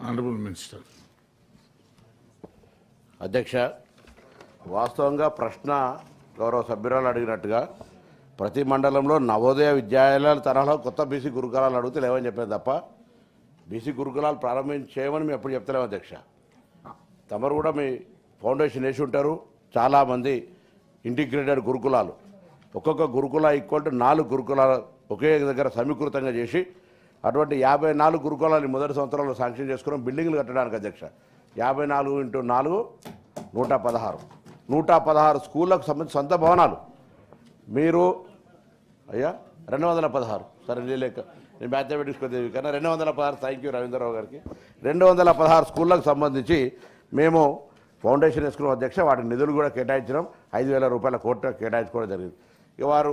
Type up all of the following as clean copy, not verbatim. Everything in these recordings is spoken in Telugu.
Honourable minister. అధ్యక్ష, వాస్తవంగా ప్రశ్న గౌరవ సభ్యురాలు అడిగినట్టుగా ప్రతి మండలంలో నవోదయ విద్యాలయాల తరహాలో కొత్త బీసీ గురుకులాలు అడిగితే లేవని చెప్పేది తప్ప బీసీ గురుకులాలు చేయమని మేము ఎప్పుడు చెప్తలేము అధ్యక్ష. తమరు కూడా మీ ఫౌండేషన్ వేసి ఉంటారు. చాలామంది ఇంటిగ్రేటెడ్ గురుకులాలు, ఒక్కొక్క గురుకుల ఈక్వల్ టు 4 గురుకులాలు ఒకే దగ్గర సమీకృతంగా చేసి అటువంటి 54 గురుకులాలు మొదటి సంవత్సరంలో శాంక్షన్ చేసుకున్నాం బిల్డింగ్లు కట్టడానికి అధ్యక్ష. 54 × 4 116 స్కూళ్ళకు సంబంధించి సొంత భవనాలు. మీరు అయ్యా 216 సరే లేక నేను మ్యాథమెటిక్స్ కొద్దిగా కన్నా 216. థ్యాంక్ యూ రవీంద్రరావు గారికి. 216 స్కూళ్ళకు సంబంధించి మేము ఫౌండేషన్ వేసుకున్నాం అధ్యక్ష. వాటికి నిధులు కూడా కేటాయించడం 5,000 రూపాయల కోర్టు కేటాయించుకోవడం జరిగింది. ఇక వారు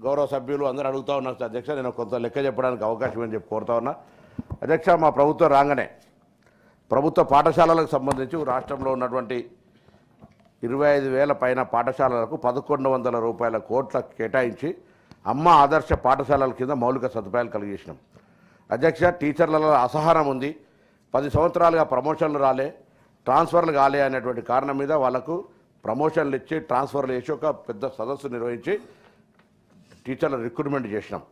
గౌరవ సభ్యులు అందరూ అడుగుతూ ఉన్నారు అధ్యక్ష. నేను కొంత లెక్క చెప్పడానికి అవకాశం అని చెప్పి కోరుతా ఉన్నా అధ్యక్ష. మా ప్రభుత్వం రాగానే ప్రభుత్వ పాఠశాలలకు సంబంధించి రాష్ట్రంలో ఉన్నటువంటి 25,000 పైన పాఠశాలలకు 1,100 రూపాయల కోట్ల కేటాయించి అమ్మ ఆదర్శ పాఠశాలల కింద మౌలిక సదుపాయాలు కలిగేసినాం అధ్యక్ష. టీచర్లలో అసహనం ఉంది. 10 సంవత్సరాలుగా ప్రమోషన్లు రాలే, ట్రాన్స్ఫర్లు కాలే అనేటువంటి కారణం మీద వాళ్లకు ప్రమోషన్లు ఇచ్చి ట్రాన్స్ఫర్లు చేసి ఒక పెద్ద సదస్సు నిర్వహించి టీచర్ల రిక్రూట్మెంట్ చేసినాం.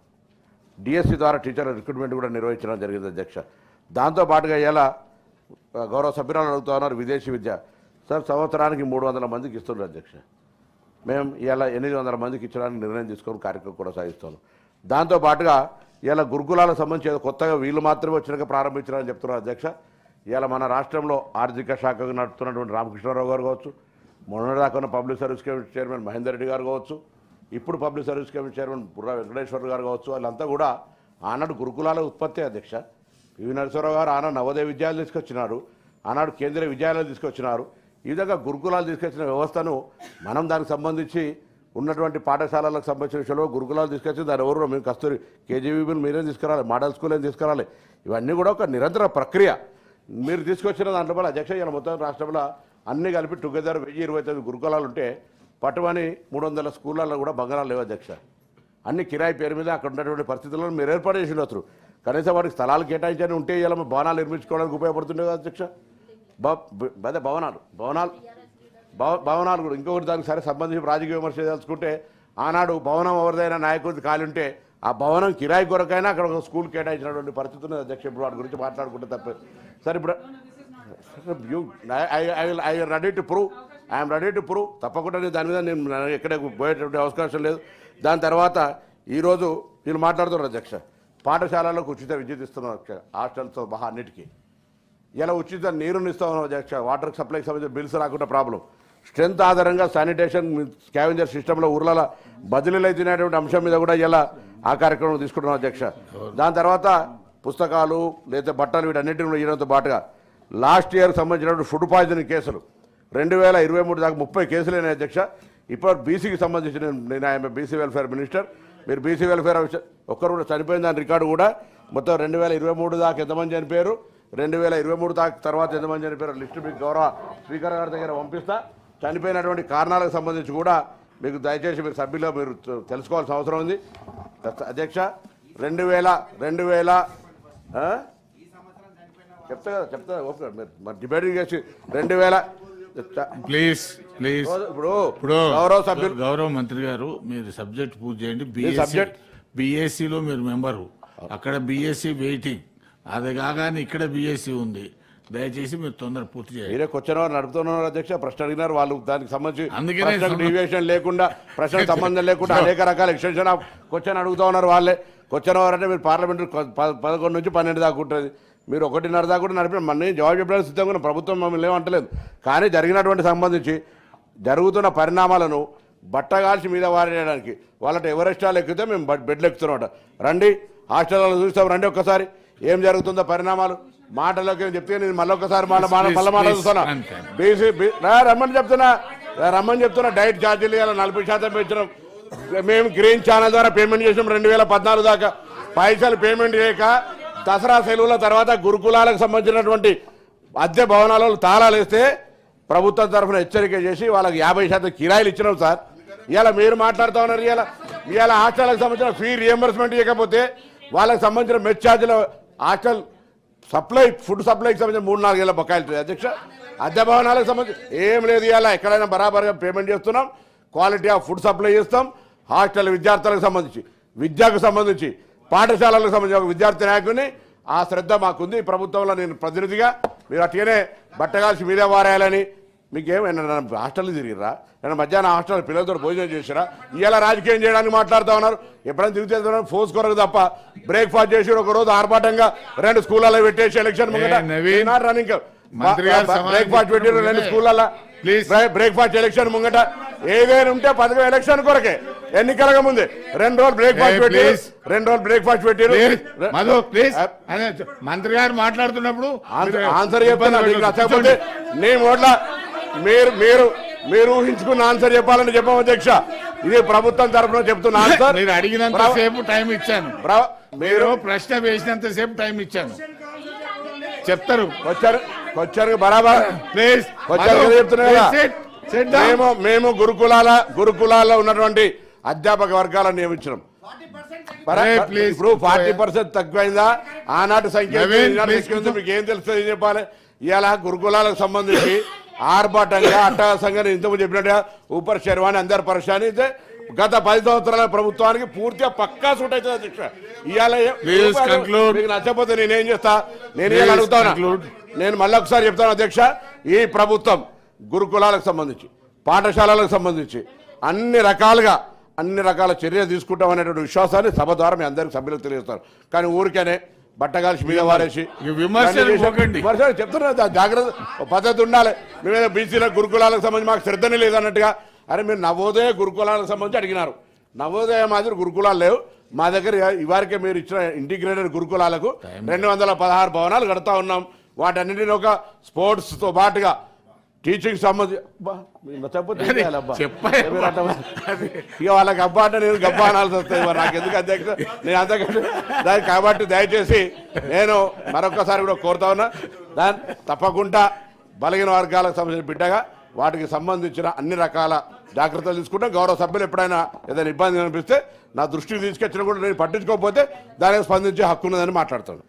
డిఎస్సి ద్వారా టీచర్ల రిక్రూట్మెంట్ కూడా నిర్వహించడం జరిగింది అధ్యక్ష. దాంతోపాటుగా ఇలా గౌరవ సభ్యురాలు అడుగుతూ ఉన్నారు విదేశీ విద్య. సార్ సంవత్సరానికి 300 మందికి ఇస్తున్నారు అధ్యక్ష. మేము ఇలా 800 మందికి ఇచ్చడానికి నిర్ణయం తీసుకొని కార్యక్రమం కొనసాగిస్తాను. దాంతోపాటుగా ఇలా గురుకులాలకు సంబంధించి కొత్తగా వీళ్ళు మాత్రమే వచ్చినాక ప్రారంభించారని చెప్తున్నారు అధ్యక్ష. ఇలా మన రాష్ట్రంలో ఆర్థిక శాఖకు నడుపుతున్నటువంటి రామకృష్ణారావు గారు కావచ్చు, మొన్నటిదాకా ఉన్న public service commission chairman Mahender Reddy గారు కావచ్చు, ఇప్పుడు public service commission chairman Burra Venkateshwara గారు కావచ్చు, వాళ్ళంతా కూడా ఆనాడు గురుకులాల ఉత్పత్తి అధ్యక్ష. పివి నరసింహారావు గారు ఆనాడు నవోదయ విద్యాలయాలు తీసుకొచ్చినారు, ఆనాడు కేంద్రీయ విద్యాలయాలు తీసుకొచ్చినారు. ఈ విధంగా గురుకులాలు తీసుకొచ్చిన వ్యవస్థను మనం దానికి సంబంధించి ఉన్నటువంటి పాఠశాలలకు సంబంధించిన విషయంలో గురుకులాలు తీసుకొచ్చి దాని ఎవరు మేము కస్తూరి కేజీబీలు మీరేం తీసుకురాలి, మోడల్ స్కూల్ ఏం తీసుకురాలి, ఇవన్నీ కూడా ఒక నిరంతర ప్రక్రియ. మీరు తీసుకొచ్చిన దాంట్లో వల్ల అధ్యక్ష ఇలా మొత్తం రాష్ట్రంలో అన్నీ కలిపి టుగెదర్ 1029 గురుకులాలు ఉంటే పట్టుమని 300 స్కూళ్ళల్లో కూడా బంగారాలు లేవు అధ్యక్ష. అన్ని కిరాయి పేరు మీద అక్కడ ఉన్నటువంటి పరిస్థితులను మీరు ఏర్పాటు చేసి ఉండొచ్చు. కనీసం వాటికి స్థలాలు కేటాయించని ఉంటే ఇలా భవనాలు నిర్మించుకోవడానికి ఉపయోగపడుతుండే కదా అధ్యక్ష. అదే భవనాలు కూడా ఇంకొకటి దానికి సరే సంబంధించి రాజకీయ విమర్శ తెలుసుకుంటే ఆనాడు భవనం ఎవరిదైనా నాయకుడిది ఖాళీ ఉంటే ఆ భవనం కిరాయి కొరకైనా అక్కడ ఒక స్కూల్ కేటాయించినటువంటి పరిస్థితి ఉన్నది అధ్యక్ష. ఇప్పుడు వాటి గురించి మాట్లాడుకుంటే తప్పే. సరే ఇప్పుడు ఐఎమ్ రెడీ టు ప్రూవ్ తప్పకుండా దాని మీద నేను ఎక్కడ పోయేటువంటి అవకాశం లేదు. దాని తర్వాత ఈరోజు వీళ్ళు మాట్లాడుతున్నారు అధ్యక్ష. పాఠశాలలకు ఉచిత విద్యుత్ ఇస్తున్నారు అధ్యక్ష, హాస్టల్తో మహా అన్నిటికీ. ఇలా ఉచిత నీరుని ఇస్తా ఉన్నాం అధ్యక్ష. వాటర్ సప్లైకి సంబంధించిన బిల్స్ రాకుండా ప్రాబ్లం. స్ట్రెంత్ ఆధారంగా శానిటేషన్ స్కావెంజర్ సిస్టంలో ఊర్లలో బదిలీలు అవుతున్నటువంటి అంశం మీద కూడా ఇలా ఆ కార్యక్రమం తీసుకుంటున్నాం అధ్యక్ష. దాని తర్వాత పుస్తకాలు లేదా బట్టలు వీటన్నిటిని ఇవ్వడంతో పాటుగా లాస్ట్ ఇయర్కి సంబంధించినటువంటి ఫుడ్ పాయిజనింగ్ కేసులు 2023 దాకా 30 కేసులు అయినాయి అధ్యక్ష. ఇప్పుడు బీసీకి సంబంధించిన నేను ఆయన బీసీ వెల్ఫేర్ మినిస్టర్. మీరు బీసీ వెల్ఫేర్ ఒక్కరు కూడా చనిపోయిన దాని రికార్డు కూడా మొత్తం 2023 దాకా ఎంతమంది చనిపోయారు, 2023 దాకా తర్వాత ఎంతమంది చనిపోయారు లిస్టు మీకు గౌరవ స్పీకర్ గారి దగ్గర పంపిస్తా. చనిపోయినటువంటి కారణాలకు సంబంధించి కూడా మీకు దయచేసి మీరు సభ్యులు మీరు తెలుసుకోవాల్సిన అవసరం ఉంది అధ్యక్ష. 2000 చెప్తా ఓకే మీరు డిబేట్ చేసి 2000 ప్లీజ్ ఇప్పుడు గౌరవ మంత్రి గారు మీరు సబ్జెక్ట్ పూర్తి చేయండి. బిఎస్సిలో మీరు మెంబరు, అక్కడ బిఎస్సి వెయిటింగ్, అది కాగానే ఇక్కడ బిఎస్సి ఉంది. దయచేసి మీరు తొందర పూర్తి చేయండి. మీరే క్వశ్చన్ అవర్ నడుపుతున్నారు అధ్యక్ష. ప్రశ్న అడిగినారు వాళ్ళు, దానికి సంబంధించి డీవియేషన్ లేకుండా ప్రశ్నకు సంబంధం లేకుండా అనేక రకాల ఎక్స్టెన్షన్ ఆఫ్ క్వశ్చన్ అడుగుతూ ఉన్నారు వాళ్ళే. క్వశ్చన్ అవర్ అంటే మీరు పార్లమెంట్ 11 నుంచి 12 దాకా ఉంటుంది. మీరు 1:30 దాకా కూడా నడిపిన మన జవాబు చెప్పడానికి సిద్ధంగా ఉన్న ప్రభుత్వం మమ్మల్ని ఏమంటలేదు. కానీ జరిగినటువంటి సంబంధించి జరుగుతున్న పరిణామాలను బట్టగాల్చి మీద వారేయడానికి వాళ్ళతో ఎవరెస్టాలు ఎక్కితే మేము బెడ్లు ఎక్కుతున్నాం. రండి హాస్టల్లో చూస్తాం, రండి ఒక్కసారి ఏం జరుగుతుందో పరిణామాలు. మాటలోకి చెప్తే నేను మళ్ళొక్కసారి మళ్ళీ మాట చూస్తున్నా. బీసీ రమ్మని చెప్తున్నా డైట్ ఛార్జీలు 40% పెంచడం. మేము గ్రీన్ ఛానల్ ద్వారా పేమెంట్ చేసినాం 2014 దాకా. పైసలు పేమెంట్ చేయక దసరా సెలవుల తర్వాత గురుకులాలకు సంబంధించినటువంటి అద్దె భవనాలలో తాళాలు వేస్తే ప్రభుత్వం తరఫున హెచ్చరిక చేసి వాళ్ళకి 50% కిరాయిలు ఇచ్చినాం సార్. ఇలా మీరు మాట్లాడుతూ ఉన్నారు. ఇలా హాస్టల్కి సంబంధించిన ఫీ రియంబర్స్మెంట్ ఇవ్వకపోతే వాళ్ళకి సంబంధించిన మెస్ ఛార్జీల హాస్టల్ ఫుడ్ సప్లైకి సంబంధించి 3-4 ఏళ్ళ బకాయిలు అధ్యక్ష. అద్దె భవనాలకు సంబంధించి ఏం లేదు, ఇవాళ ఎక్కడైనా బరాబర్గా పేమెంట్ చేస్తున్నాం, క్వాలిటీ ఆఫ్ ఫుడ్ సప్లై చేస్తాం. హాస్టల్ విద్యార్థులకు సంబంధించి, విద్యకు సంబంధించి, పాఠశాలలకు సంబంధించి ఒక విద్యార్థి నాయకుని ఆ శ్రద్ధ మాకుంది. ప్రభుత్వంలో నేను ప్రతినిధిగా మీరు అట్లనే బట్టగాల్సి మీదే వారాయాలని మీకేమైనా హాస్టల్ తిరిగిరా, నేను మధ్యాహ్నం హాస్టల్ పిల్లలతో భోజనం చేసిరా, ఇలా రాజకీయం చేయడానికి మాట్లాడుతూ ఉన్నారు. ఎప్పుడైనా తిరిగితే ఫోర్స్ కొరకు తప్ప బ్రేక్ఫాస్ట్ చేసి ఒక రోజు ఆర్భాటంగా 2 స్కూళ్ళలో పెట్టేసి ఎలక్షన్ ముంగట రన్నింగ్ బ్రేక్ఫాస్ట్ పెట్టారు 2 స్కూళ్ళలో బ్రేక్ఫాస్ట్ ఎలక్షన్ ముంగట. ఏదైనా ఉంటే పథకం ఎలక్షన్ కొరకే, ఎన్నికలకు ముందే 2 రోజులు బ్రేక్ఫాస్ట్ పెట్టారు, 2 రోజులు బ్రేక్ఫాస్ట్ పెట్టారు. మంత్రి గారు మాట్లాడుతున్నప్పుడు ఆన్సర్ చెప్తాను. నచ్చకపోతే నీ ఓట్ల మీరు ఊహించుకున్న ఆన్సర్ చెప్పాలని చెప్పాం అధ్యక్ష. ఇది ప్రభుత్వం తరఫున చెప్తున్న ఆన్సర్. మీరు అడిగినంత సేపు టైం ఇచ్చాను, మీరు ప్రశ్న వేసినంత సేపు టైం ఇచ్చాను, చెప్తారు. వచ్చారు బరాబర్ ప్లీజ్ చెప్తున్నా. మేము గురుకులాల్లో ఉన్నటువంటి అధ్యాపక వర్గాలను నియమించడం. ఇప్పుడు 40% తక్కువైందా? ఆనాటి సంఖ్య మీకు ఏం తెలుస్తుంది చెప్పాలి. ఇవాళ గురుకులాలకు సంబంధించి ఆర్భాటంగా అట్టహాసంగా నేను ఇంతకుముందు చెప్పినట్టుగా ఊపర్ శర్వాణి అందరు పరిశాని అయితే గత 10 సంవత్సరాల ప్రభుత్వానికి పూర్తిగా పక్కా సూట్ అవుతుంది అధ్యక్ష. ఇవాళ మీకు నచ్చకపోతే నేనేం చేస్తా, నేను అడుగుతాను. నేను మళ్ళీ ఒకసారి చెప్తాను అధ్యక్ష. ఈ ప్రభుత్వం గురుకులాలకు సంబంధించి, పాఠశాలలకు సంబంధించి అన్ని రకాల చర్యలు తీసుకుంటామనేటువంటి విశ్వాసాన్ని సభ ద్వారా మీ అందరికి సభ్యులకు తెలియజేస్తారు. కానీ ఊరికేనే బట్టగాల్సి మీద వారేసి విమర్శలు చెప్తున్నా. జాగ్రత్త పద్ధతి ఉండాలి. మేమేదో బీసీలకు గురుకులాలకు సంబంధించి మాకు శ్రద్ధనే లేదన్నట్టుగా. అరే మీరు నవోదయ గురుకులాలకు సంబంధించి అడిగినారు. నవోదయ మాదిరి గురుకులాలు లేవు మా దగ్గర. ఇవారికే మీరు ఇచ్చిన ఇంటిగ్రేటెడ్ గురుకులాలకు 216 భవనాలు కడతా ఉన్నాం. వాటన్నింటినీ ఒక స్పోర్ట్స్తో పాటుగా టీచింగ్ సంబంధించి ఇక వాళ్ళకి అబ్బా అంటే నేను గబ్బా అనాల్సి వస్తాయి. నాకు ఎందుకు అధ్యక్ష, నేను అంతకంటే దానికి కాబట్టి దయచేసి నేను మరొకసారి కూడా కోరుతా ఉన్నా. దాని తప్పకుండా బలహీన వర్గాలకు సంబంధించిన బిడ్డగా వాటికి సంబంధించిన అన్ని రకాల జాగ్రత్తలు తీసుకుంటాం. గౌరవ సభ్యులు ఎప్పుడైనా ఏదైనా ఇబ్బంది అనిపిస్తే నా దృష్టికి తీసుకొచ్చినా కూడా నేను పట్టించుకోకపోతే దానికి స్పందించే హక్కు ఉన్నదని మాట్లాడుతాను.